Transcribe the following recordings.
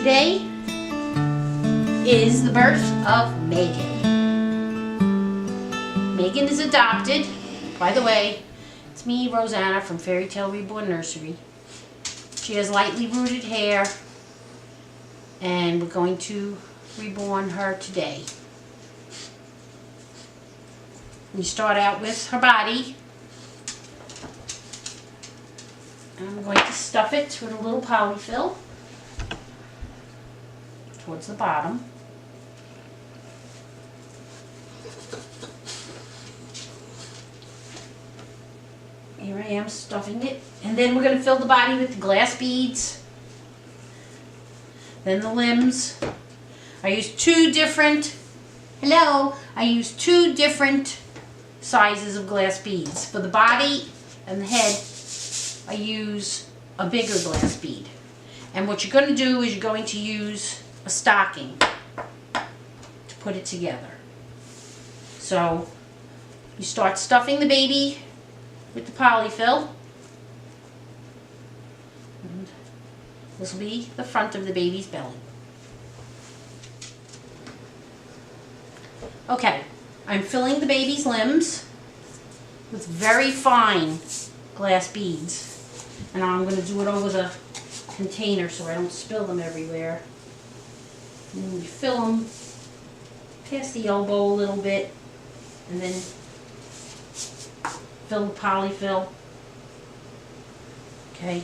Today is the birth of Megan. Megan is adopted. By the way, it's me, Rosanna, from Fairytale Reborn Nursery. She has lightly rooted hair, and we're going to reborn her today. We start out with her body. And I'm going to stuff it with a little polyfill towards the bottom. Here I am stuffing it. And then we're going to fill the body with the glass beads. Then the limbs. I used two different sizes of glass beads. For the body and the head, I use a bigger glass bead. And what you're going to do is you're going to use a stocking to put it together. So you start stuffing the baby with the polyfill. And this will be the front of the baby's belly. Okay, I'm filling the baby's limbs with very fine glass beads. And now I'm going to do it over the container so I don't spill them everywhere. And then we fill them past the elbow a little bit, and then fill the polyfill. Okay.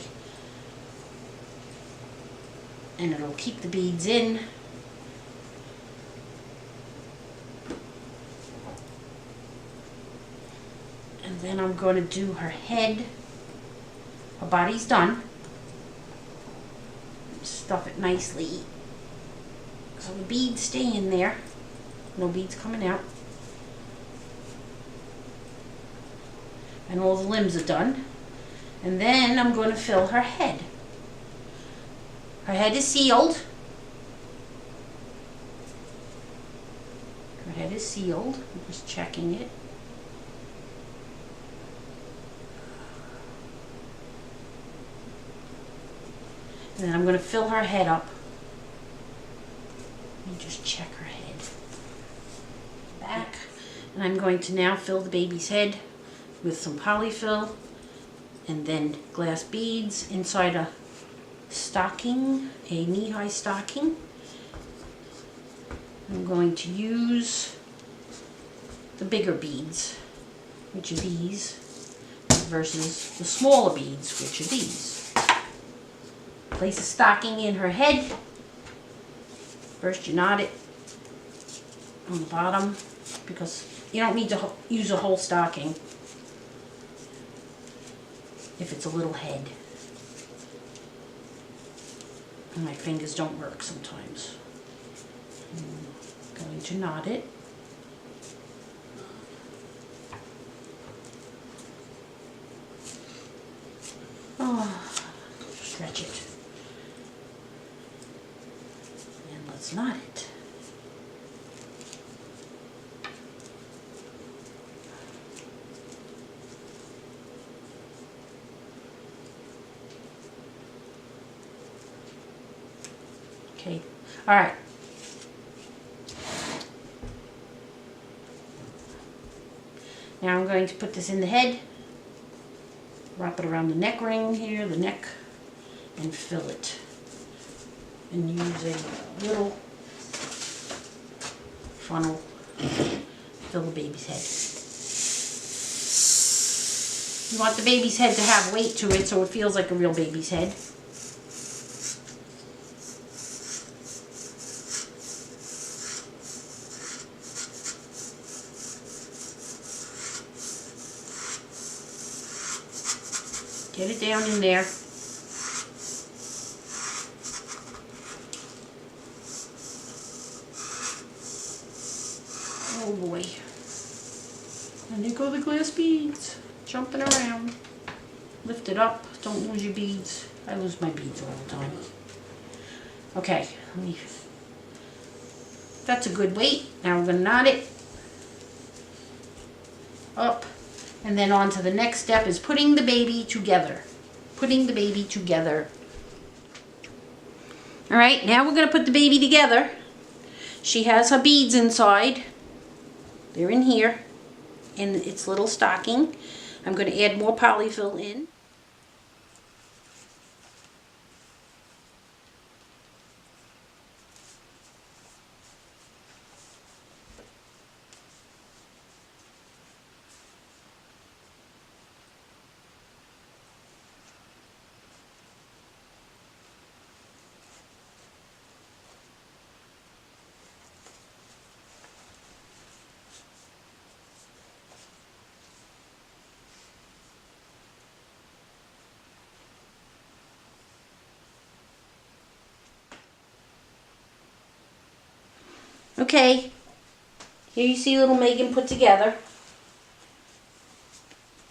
And it'll keep the beads in. And then I'm going to do her head. Her body's done. Stuff it nicely so the beads stay in there. No beads coming out. And all the limbs are done. And then I'm going to fill her head. Her head is sealed. Her head is sealed. I'm just checking it. And then I'm going to fill her head up. Let me just check her head. Back. And I'm going to now fill the baby's head with some polyfill and then glass beads inside a stocking, a knee-high stocking. I'm going to use the bigger beads, which are these, versus the smaller beads, which are these. Place a stocking in her head. First you knot it on the bottom because you don't need to use a whole stocking if it's a little head. And my fingers don't work sometimes. I'm going to knot it. Oh, stretch it. Let's knot it. Okay, all right. Now I'm going to put this in the head, wrap it around the neck ring here, the neck, and fill it. And use a little funnel to fill the baby's head. You want the baby's head to have weight to it so it feels like a real baby's head. Get it down in there. Oh boy. And there go the glass beads, jumping around. Lift it up, don't lose your beads. I lose my beads all the time. Okay, that's a good weight. Now we're going to knot it up, and then on to the next step is putting the baby together. Putting the baby together. Alright, now we're going to put the baby together. She has her beads inside. They're in here, in its little stocking. I'm going to add more polyfill in. Okay, here you see little Megan put together.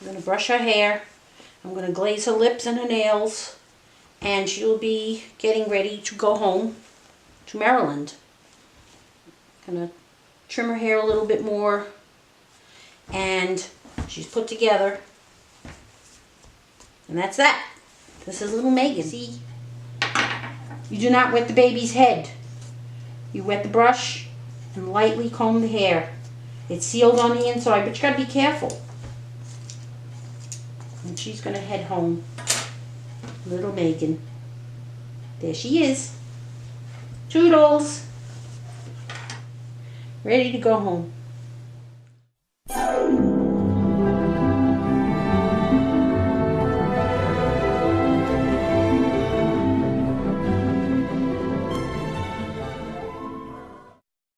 I'm going to brush her hair. I'm going to glaze her lips and her nails. And she'll be getting ready to go home to Maryland. Going to trim her hair a little bit more. And she's put together. And that's that. This is little Megan. See? You do not wet the baby's head. You wet the brush and lightly comb the hair. It's sealed on the inside, but you gotta be careful. And she's gonna head home. Little Megan. There she is. Toodles. Ready to go home.